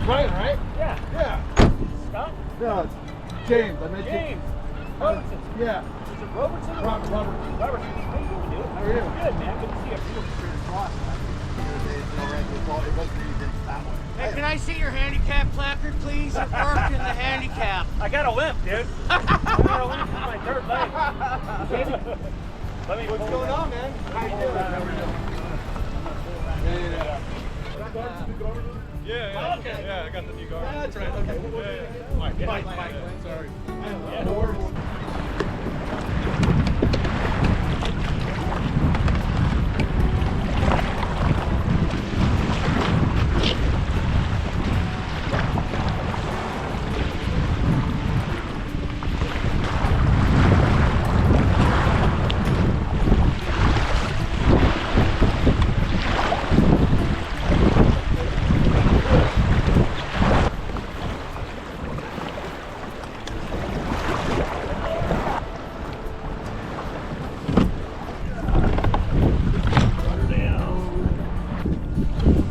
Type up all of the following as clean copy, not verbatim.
Ryan, right? Yeah. Yeah. Scott? No, it's James. I met James. Robertson. Yeah. Is it Robertson? Robertson. Robertson. How you doing, dude? How are you? Good, man. Good to see you. Hey, can I see your handicap placard, please? I worked in the handicap. I got a limp, dude. I got a limp in my third leg. What's going on, man? How you doing? Yeah. Okay. Yeah, I got the new guard. That's right. Okay. Mike. Sorry.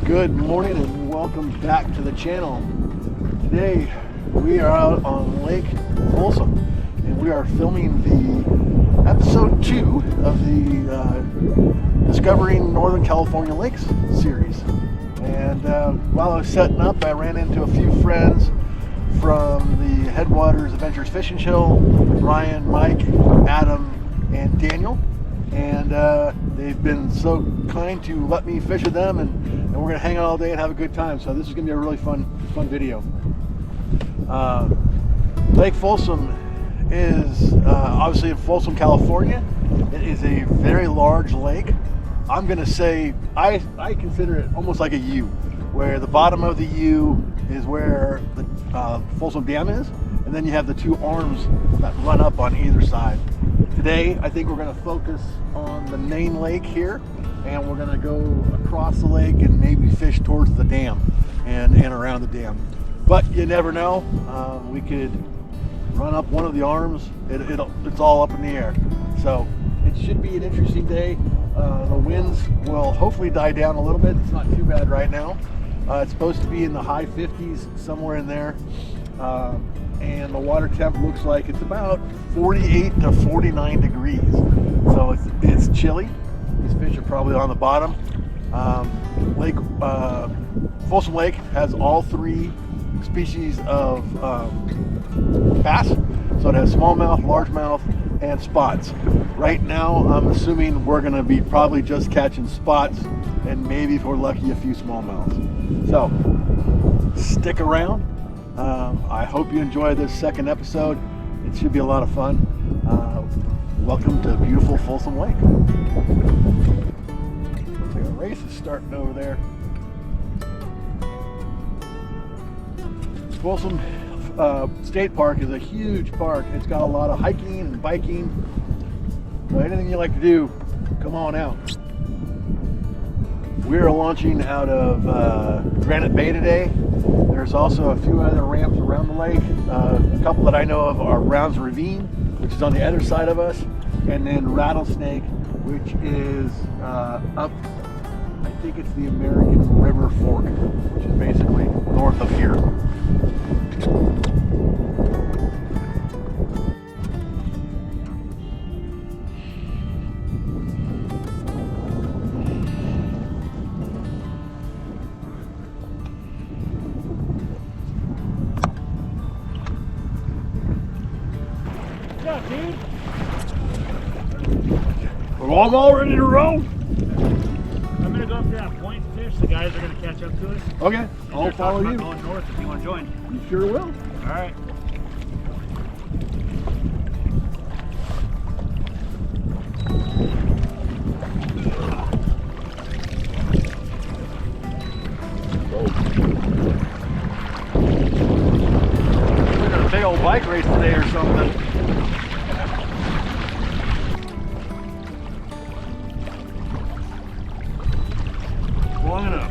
Good morning and welcome back to the channel. Today we are out on Lake Folsom and we are filming the episode 2 of the Discovering Northern California Lakes series. And while I was setting up, I ran into a few friends from the Headwaters Adventures Fishing Show, Ryan, Mike, Adam, and Daniel. And they've been so kind to let me fish with them, and we're going to hang out all day and have a good time. So this is going to be a really fun video. Lake Folsom is obviously in Folsom, California. It is a very large lake. I'm going to say I consider it almost like a U, where the bottom of the U is where the Folsom Dam is, and then you have the two arms that run up on either side. Today, I think we're going to focus on the main lake here, and we're going to go across the lake and maybe fish towards the dam and around the dam. But you never know. We could run up one of the arms. It's all up in the air. So it should be an interesting day. The winds will hopefully die down a little bit. It's not too bad right now. It's supposed to be in the high 50s, somewhere in there. And the water temp looks like it's about 48 to 49 degrees. So it's chilly. These fish are probably on the bottom. Folsom Lake has all three species of bass. So it has smallmouth, largemouth, and spots. Right now, I'm assuming we're gonna be probably just catching spots and maybe if we're lucky, a few smallmouths. So stick around. I hope you enjoy this second episode. It should be a lot of fun. Welcome to beautiful Folsom Lake. Looks like a race is starting over there. Folsom State Park is a huge park. It's got a lot of hiking and biking. So anything you like to do, come on out. We're launching out of Granite Bay today. There's also a few other ramps around the lake. A couple that I know of are Rounds Ravine, which is on the other side of us, and then Rattlesnake, which is up, I think it's the American River Fork, which is basically north of here. Dude. We're all ready to roll. I'm gonna go up to that point and fish. The guys are gonna catch up to us. Okay, I'll follow you. Going north if you want to join. You sure will. All right. We're gonna big old bike race today or something. Long enough.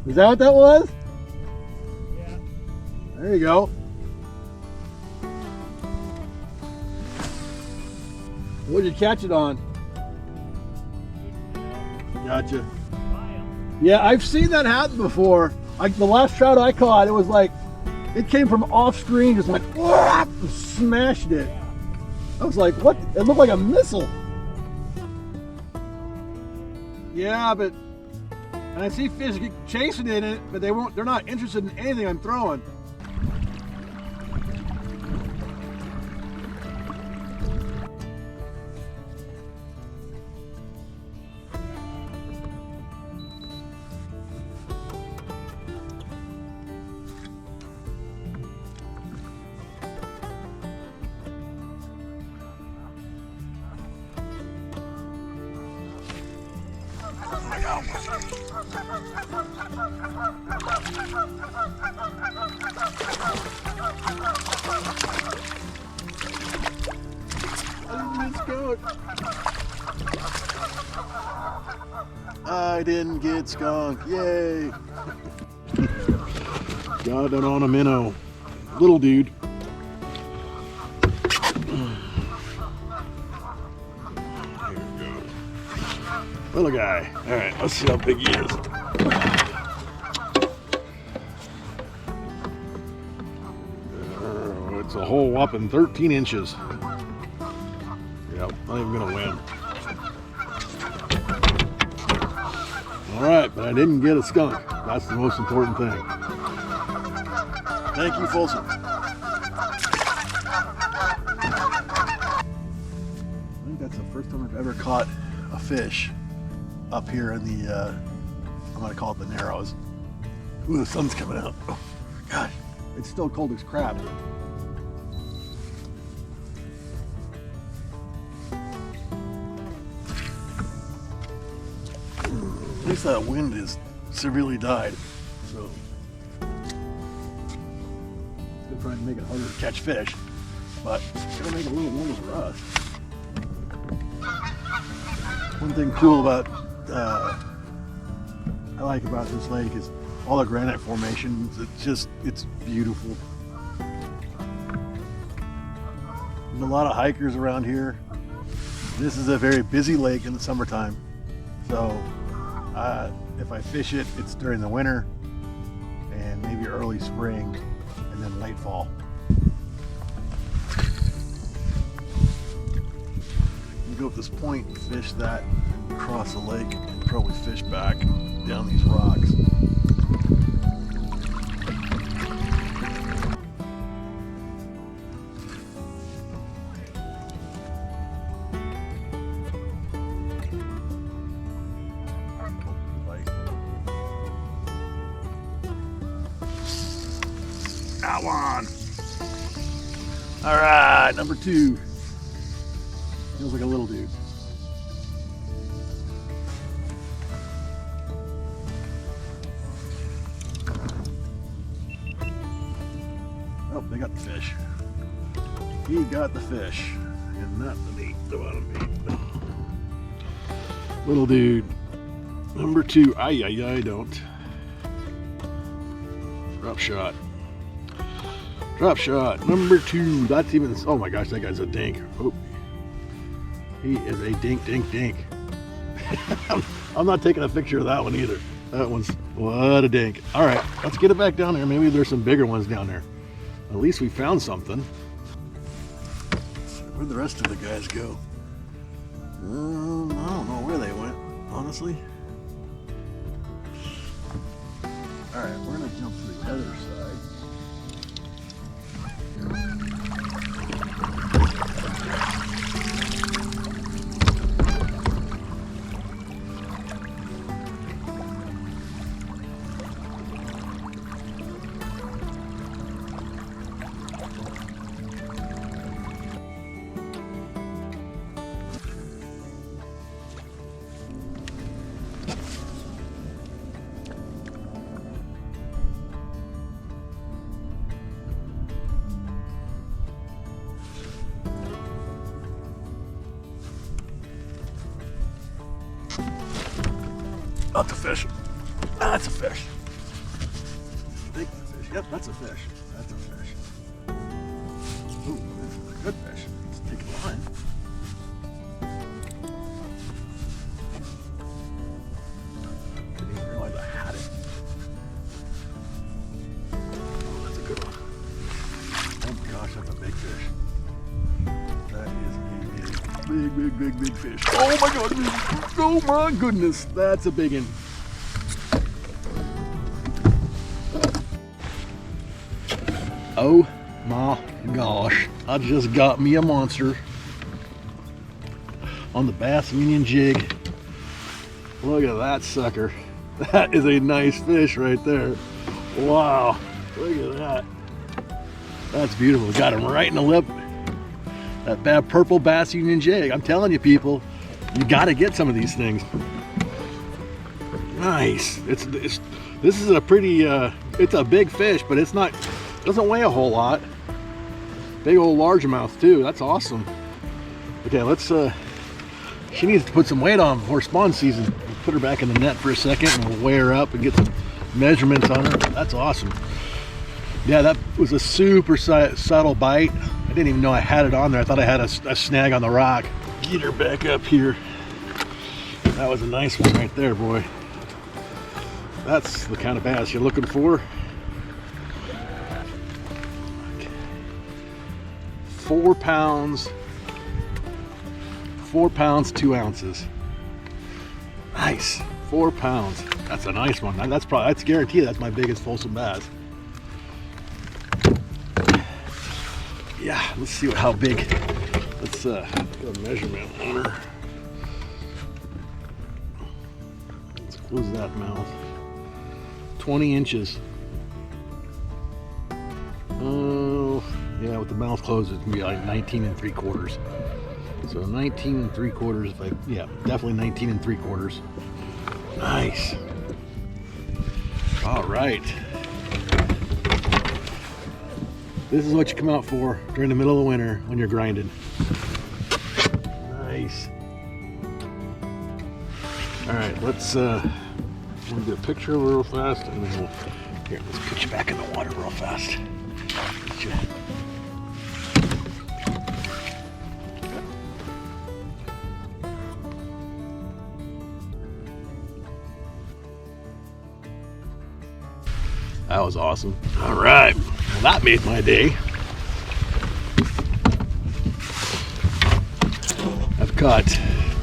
Is that what that was? Yeah. There you go. What did you catch it on? Gotcha. Yeah, I've seen that happen before. Like the last trout I caught, it was like, it came from off screen, just went, whap, and smashed it. I was like, what? It looked like a missile. Yeah, but, and I see fish chasing in it, but they're not interested in anything I'm throwing. I didn't get skunked. Yay! Got it on a minnow. Little dude. Little guy. All right, let's see how big he is. It's a whole whopping 13 inches. Yep, not even gonna win. All right, but I didn't get a skunk. That's the most important thing. Thank you, Folsom. I think that's the first time I've ever caught a fish up here in the, I'm gonna call it the Narrows. Ooh, the sun's coming out. Oh, gosh, it's still cold as crap. At least that wind is severely died, so it's gonna try and make it harder to catch fish, but it's gonna make it a little warmer for us. One thing cool about I like about this lake is all the granite formations. It's beautiful. There's a lot of hikers around here. This is a very busy lake in the summertime, so if I fish it, it's during the winter and maybe early spring and then late fall. You go up this point and fish that and cross the lake and probably fish back down these rocks. Got one. All right, number 2. Feels like a little dude. Oh, they got the fish. He got the fish, and not the meat, the bottom meat. Little dude. Number 2. I don't. Drop shot. Drop shot. Number 2. That's even, oh my gosh, that guy's a dink. Oh. He is a dink. I'm not taking a picture of that one either. That one's, what a dink. All right, let's get it back down there. Maybe there's some bigger ones down there. At least we found something. Where'd the rest of the guys go? I don't know where they went, honestly. All right, we're gonna jump to the other side. That's a fish. That's a fish. Yep, that's a fish. That's a fish. Ooh, this is a good fish. Let's take a line. Didn't even realize I had it. Oh, that's a good one. Oh my gosh, that's a big fish. That is a big fish. Oh my goodness. Oh my goodness. That's a big one. Oh my gosh, I just got me a monster on the Bass Union jig. Look at that sucker. That is a nice fish right there. Wow, look at that. That's beautiful. Got him right in the lip. That bad purple Bass Union jig. I'm telling you people, you gotta get some of these things. Nice. This is a pretty, it's a big fish, but it's not, doesn't weigh a whole lot. Big old largemouth too. That's awesome. Okay, let's she needs to put some weight on before spawn season. We'll put her back in the net for a second and we'll weigh her up and get some measurements on her. That's awesome. Yeah, that was a super subtle bite. I didn't even know I had it on there. I thought I had a snag on the rock. Get her back up here. That was a nice one right there, boy. That's the kind of bass you're looking for. 4 pounds, 2 ounces. Nice, 4 pounds. That's a nice one. That's guaranteed. That's my biggest Folsom bass. Yeah, let's see how big. Let's get a measurement on her. Let's close that mouth. 20 inches. Oh. Yeah, with the mouth closed, it's gonna be like 19 3/4. So 19 3/4, yeah, definitely 19 3/4. Nice. All right. This is what you come out for during the middle of the winter when you're grinding. Nice. All right, let's we'll do a picture real fast, and then here, let's put you back in the water real fast. Get you. That was awesome. All right, well, that made my day. I've caught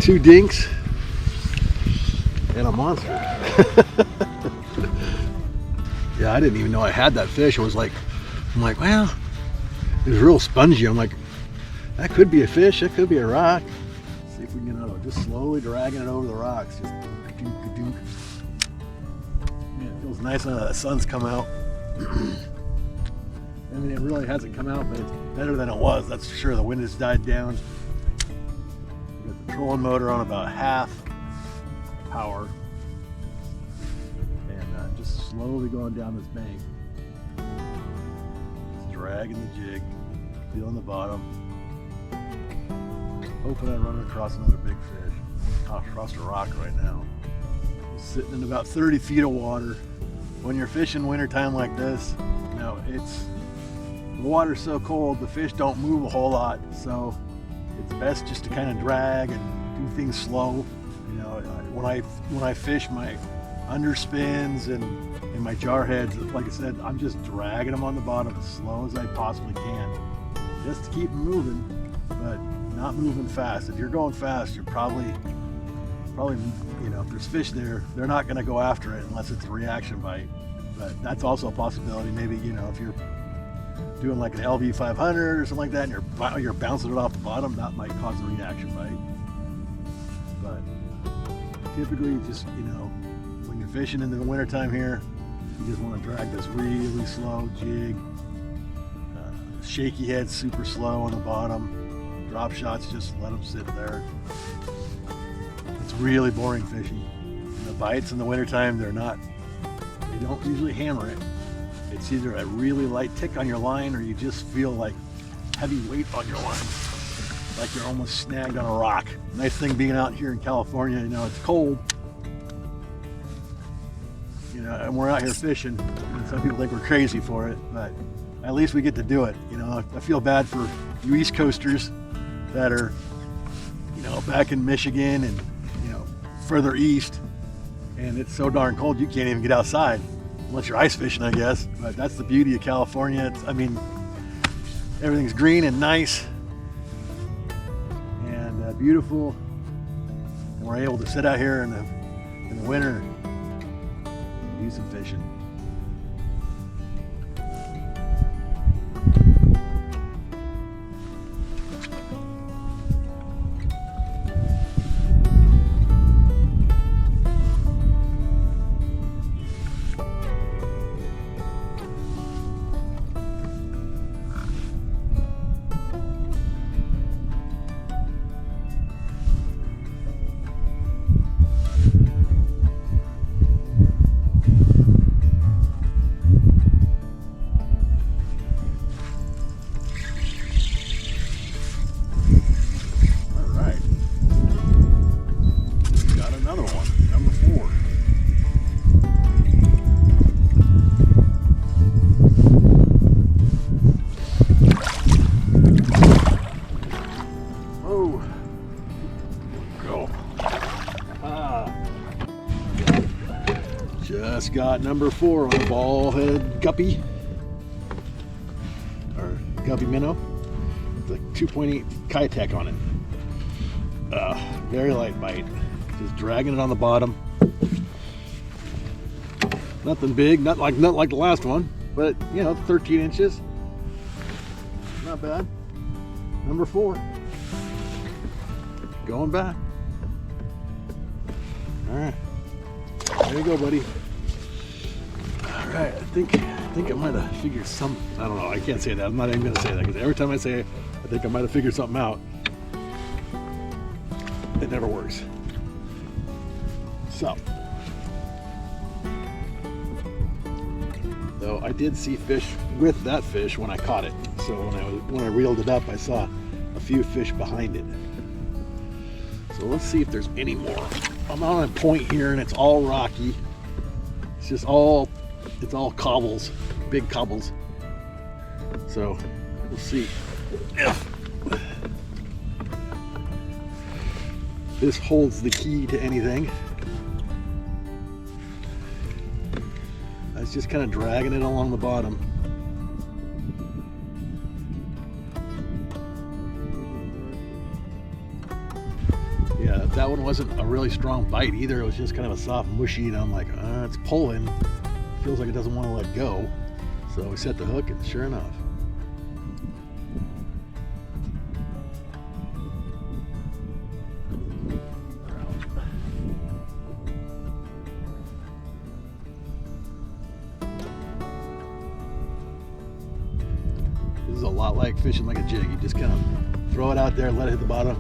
2 dinks and a monster. Yeah, I didn't even know I had that fish. I'm like, well, it was real spongy. I'm like, that could be a fish, that could be a rock. Let's see if we can get out of it. Just slowly dragging it over the rocks. Just ka-dunk. Man, it feels nice now that the sun's come out. I mean, it really hasn't come out, but it's better than it was, that's for sure. The wind has died down. We got the trolling motor on about half power. And just slowly going down this bank. Just dragging the jig, feeling the bottom. Hoping I run across another big fish. Across a rock right now. Sitting in about 30 feet of water. When you're fishing wintertime like this, you know, the water's so cold, the fish don't move a whole lot, so it's best just to kind of drag and do things slow. You know, when I fish my underspins and my jar heads, like I said, I'm just dragging them on the bottom as slow as I possibly can, just to keep them moving, but not moving fast. If you're going fast, you're probably, you know, if there's fish there, they're not going to go after it unless it's a reaction bite. But that's also a possibility. Maybe, you know, if you're doing like an LV 500 or something like that, and you're bouncing it off the bottom, that might cause a reaction bite. But typically, just, you know, when you're fishing in the wintertime here, you just want to drag this really slow jig. Shaky head, super slow on the bottom. Drop shots, just let them sit there. It's really boring fishing. And the bites in the wintertime, they don't usually hammer it. It's either a really light tick on your line, or you just feel like heavy weight on your line, like you're almost snagged on a rock. Nice thing being out here in California, you know, it's cold. You know, and we're out here fishing, and some people think we're crazy for it, but at least we get to do it. You know, I feel bad for you East Coasters that are, you know, back in Michigan and, you know, further east, and it's so darn cold you can't even get outside unless you're ice fishing, I guess. But that's the beauty of California. I mean, everything's green and nice and beautiful, and we're able to sit out here in the winter and do some fishing. Just got number 4 on a ball-headed guppy, or guppy minnow, with a 2.8 Kitech on it. Very light bite, just dragging it on the bottom. Nothing big, not like the last one, but you know, 13 inches. Not bad. Number 4. Going back. All right, there you go, buddy. All right, I think I might have figured some. I don't know. I can't say that. I'm not even gonna say that because every time I say it, I think I might have figured something out. It never works. So, though I did see fish with that fish when I caught it. So when I reeled it up, I saw a few fish behind it. So let's see if there's any more. I'm on a point here, and it's all rocky. It's just all. It's all cobbles, big cobbles. So we'll see if this holds the key to anything. I was just kind of dragging it along the bottom. Yeah, that one wasn't a really strong bite either. It was just kind of a soft, mushy, and I'm like, it's pulling. Feels like it doesn't want to let go. So we set the hook, and sure enough. This is a lot like fishing like a jig. You just kind of throw it out there, let it hit the bottom,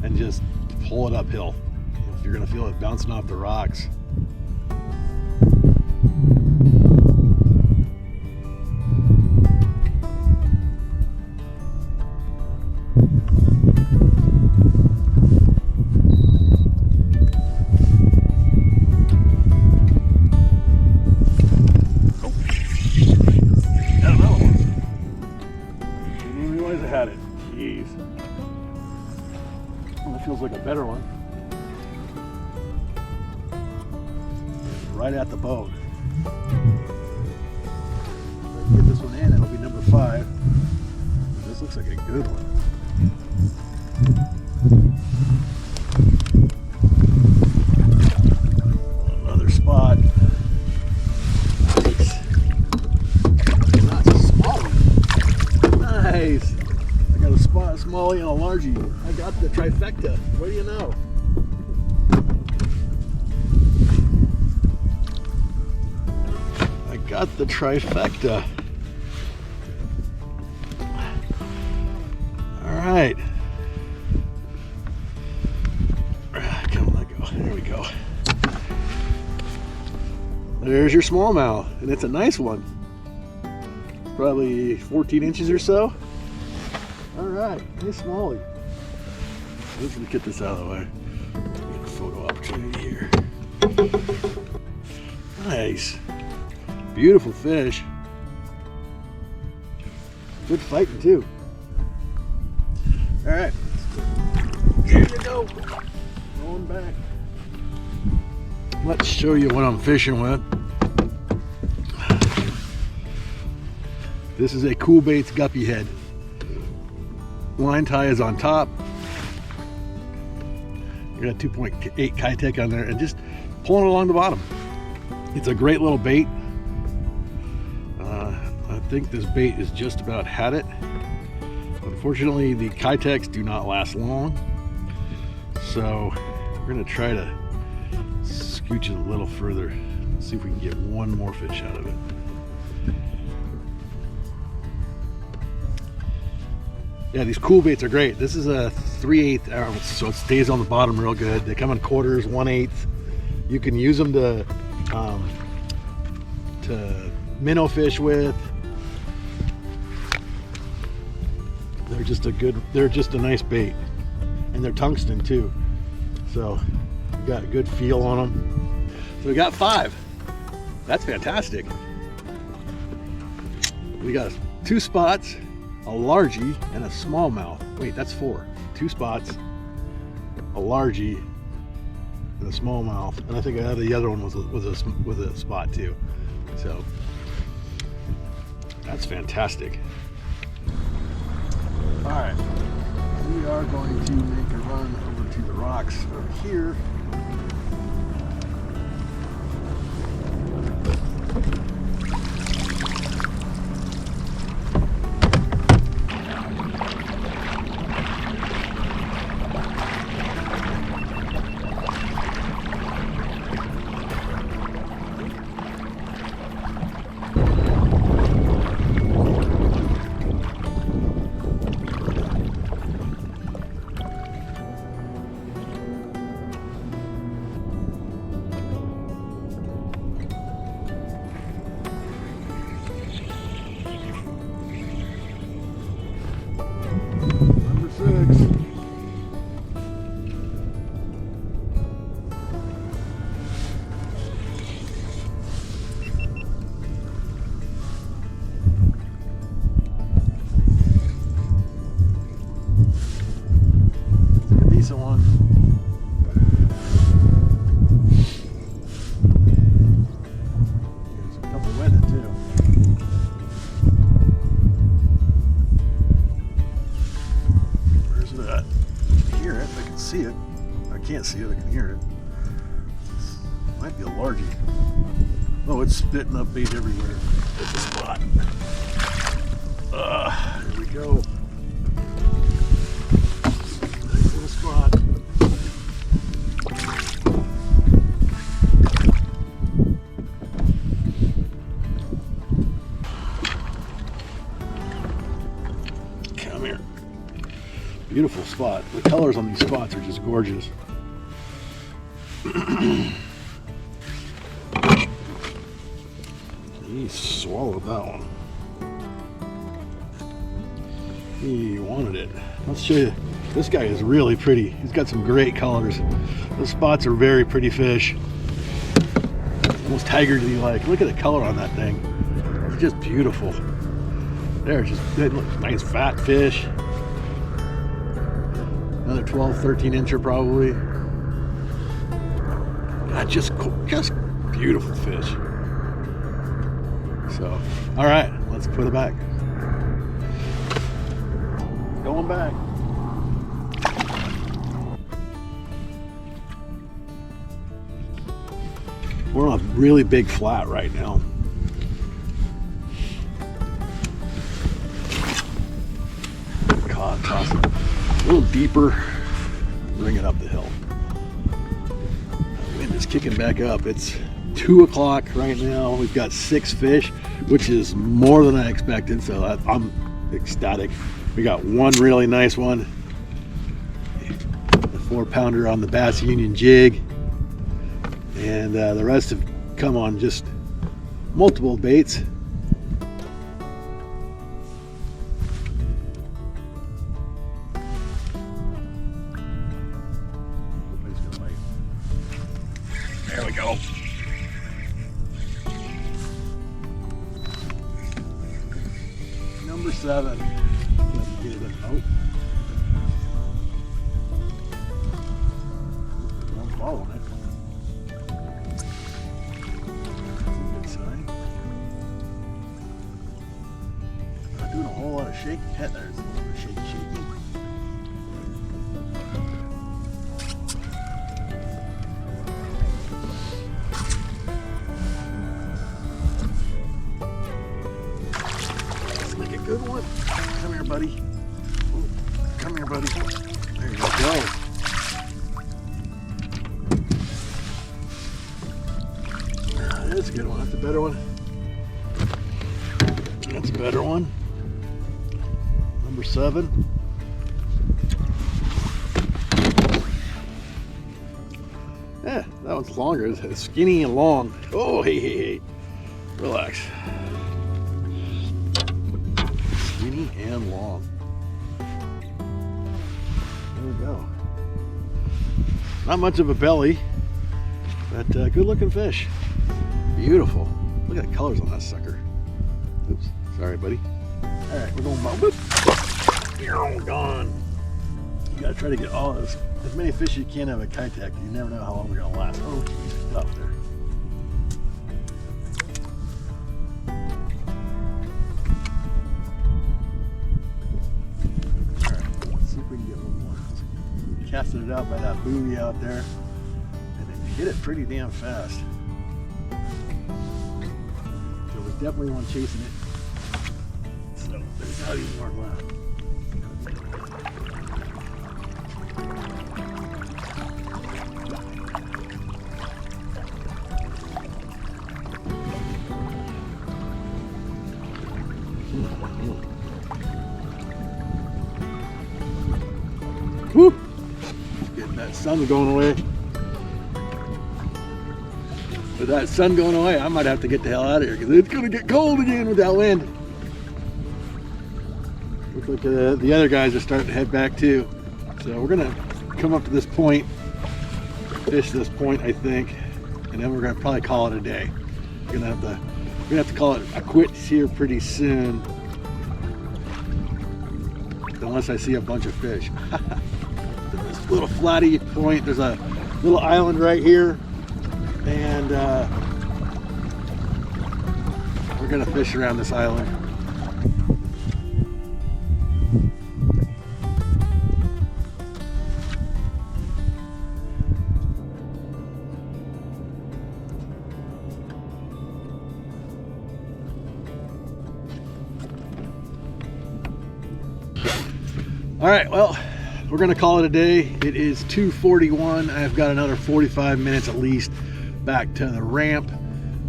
and just pull it uphill. If you're gonna feel it bouncing off the rocks. Feels like a better one. Right at the boat. If I get this one in, it'll be number 5. This looks like a good one. Another spot. Not a small one. Nice. I got a spot, a smallie, and a largie. I got the trifecta. What do you know? I got the trifecta. All right. Come on, let go. There we go. There's your smallmouth, and it's a nice one. Probably 14 inches or so. All right, nice smallie. Let's get this out of the way. Get a photo opportunity here. Nice. Beautiful fish. Good fighting too. All right. Here you go. Going back. Let's show you what I'm fishing with. This is a Cool Baits guppy head. Line tie is on top. You got 2.8 Kitech on there and just pulling it along the bottom. It's a great little bait. I think this bait has just about had it. Unfortunately, the Kitechs do not last long. So we're gonna try to scooch it a little further. See if we can get one more fish out of it. Yeah, these Cool Baits are great. This is a 3/8 ounce, so it stays on the bottom real good. They come in quarters, 1/8. You can use them to minnow fish with. They're just a nice bait, and they're tungsten too. So we got a good feel on them. So we got 5. That's fantastic. We got 2 spots, a largie, and a smallmouth. Wait, that's 4. 2 spots, a largie, and a smallmouth. And I think the other one was a spot too. So that's fantastic. All right, we are going to make a run over to the rocks over here. One. There's a couple with it too. Where's it at? I can hear it. I can see it. I can't see it. I can hear it. Might be a largie. Oh, it's spitting up bait everywhere. It's a spot. Here we go. Spot. Come here. Beautiful spot. The colors on these spots are just gorgeous. He swallowed that one. He wanted it. Let's show you. This guy is really pretty. He's got some great colors. Those spots are very pretty fish. Almost tiger-like. Look at the color on that thing. It's just beautiful. They're just good. Nice fat fish. Another 12, 13 incher probably. God, just beautiful fish. So, all right, let's put it back. Going back. We're on a really big flat right now. Toss it a little deeper, bring it up the hill. The wind is kicking back up. It's 2 o'clock right now. We've got 6 fish, which is more than I expected, so I'm ecstatic. We got one really nice one, the 4-pounder on the Bass Union jig. And the rest have come on just multiple baits. There we go. 7. Let's get it. Oh. I'm following it. That's a good sign. Not doing a whole lot of shaking. There's a little bit of shaky. Good one. Come here, buddy. Ooh, come here, buddy. There you go. That's a good one. That's a better one. That's a better one. Number 7. Yeah, that one's longer. It's skinny and long. Oh, hey. Relax. Skinny and long. There we go. Not much of a belly, but good looking fish. Beautiful. Look at the colors on that sucker. Oops, sorry buddy. Alright, we're going mount it. You're gone. You gotta try to get all those, as many fish as you can have a Kitech. You never know how long they're gonna last. Oh, geez, get off there. Casted it out by that buoy out there, and then you hit it pretty damn fast. So there's definitely one chasing it. So there's not even more left. Whoop! That sun going away. With that sun going away, I might have to get the hell out of here because it's going to get cold again with that wind. Looks like the other guys are starting to head back too. So we're going to come up to this point, fish this point, I think, and then we're going to probably call it a day. We're going to have to call it a quits here pretty soon, unless I see a bunch of fish. This little flatty point, there's a little island right here, and we're gonna fish around this island. All right, well, we're gonna call it a day. It is 2:41. I've got another 45 minutes at least back to the ramp,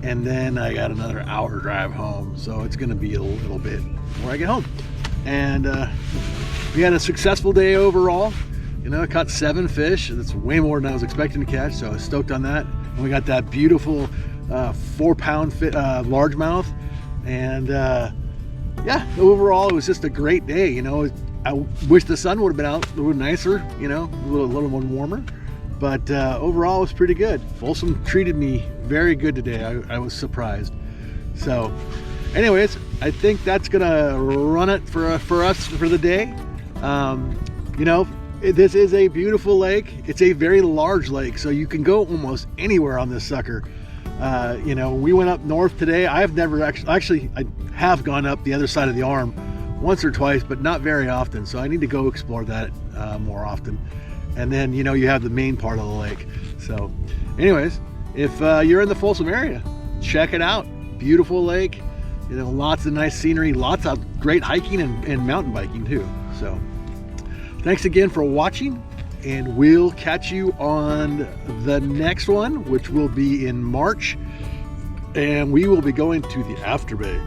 and then I got another hour drive home. So it's gonna be a little bit before I get home. And we had a successful day overall. You know, I caught 7 fish. That's way more than I was expecting to catch, so I was stoked on that. And we got that beautiful 4-pound largemouth. And yeah, overall it was just a great day. You know, I wish the sun would have been out a little nicer, you know, a little more warmer. But overall it was pretty good. Folsom treated me very good today. I was surprised. So anyways, I think that's gonna run it for us for the day. You know, this is a beautiful lake. It's a very large lake, so you can go almost anywhere on this sucker. You know, we went up north today. I have never actually I have gone up the other side of the arm once or twice, but not very often. So I need to go explore that more often. And then, you know, you have the main part of the lake. So anyways, if you're in the Folsom area, check it out. Beautiful lake, you know, lots of nice scenery, lots of great hiking and mountain biking too. So thanks again for watching, and we'll catch you on the next one, which will be in March, and we will be going to the After Bay.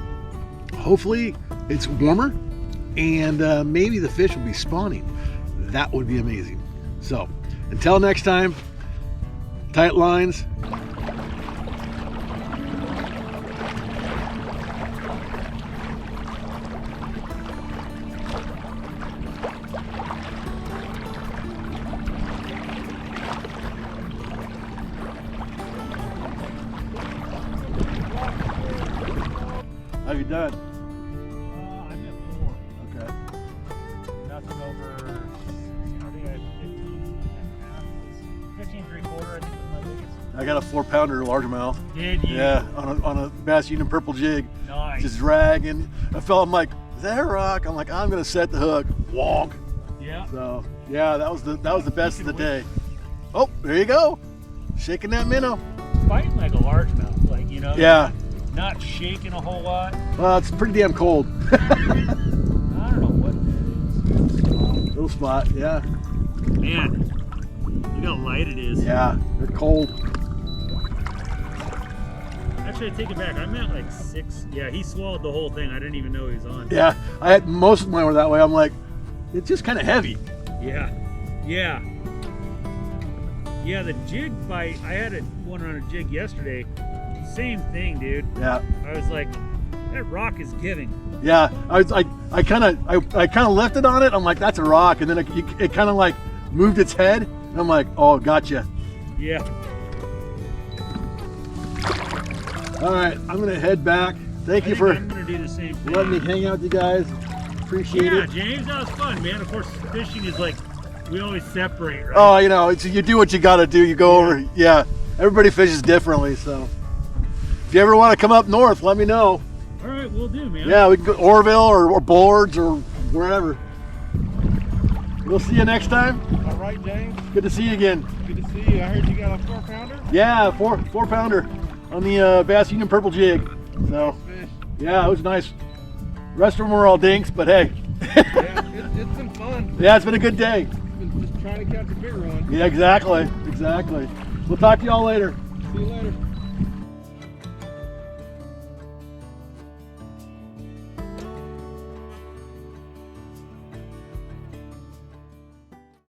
Hopefully it's warmer, and maybe the fish will be spawning. That would be amazing. So until next time, tight lines. How you done? I'm at 4. I got a 4-pounder largemouth. Did you? Yeah, on a Bass Union purple jig. Nice. Just dragging. I'm like, is that a rock? I'm like, I'm gonna set the hook. Wonk. Yeah. So yeah, that was the best of the day. Oh, there you go. Shaking that minnow. Fighting like a largemouth, like, you know. Yeah. Not shaking a whole lot. Well, it's pretty damn cold. I don't know what it is. Little spot, yeah. Man, look how light it is. Yeah, they're cold. Actually, I take it back. I meant like 6. Yeah, he swallowed the whole thing. I didn't even know he was on. Yeah, I had most of mine were that way. I'm like, it's just kind of heavy. Yeah. Yeah. Yeah, the jig bite, I had one on a jig yesterday. Same thing, dude. Yeah. I was like, that rock is giving. Yeah, I kind of left it on it. I'm like, that's a rock, and then it kind of like moved its head, and I'm like, oh, gotcha. Yeah. All right, I'm gonna head back. Thank you for I'm gonna do the same thing. letting me hang out with you guys. Appreciate Yeah, it. James, that was fun, man. Of course, fishing is like, we always separate, right? Oh, you know, you do what you got to do. You go over. Yeah, everybody fishes differently, so if you ever want to come up north, let me know. All right, we'll do, man. Yeah, we can go to Orville or Boards or wherever. We'll see you next time. All right, James. Good to see you again. Good to see you. I heard you got a 4-pounder. Yeah, 4-pounder on the Bass Union purple jig. So Fish. yeah, it was nice. Rest of them were all dinks, but hey. Yeah, it's been fun. Yeah, it's been a good day. Been just trying to catch a bigger one. Yeah, exactly. We'll talk to y'all later. See you later.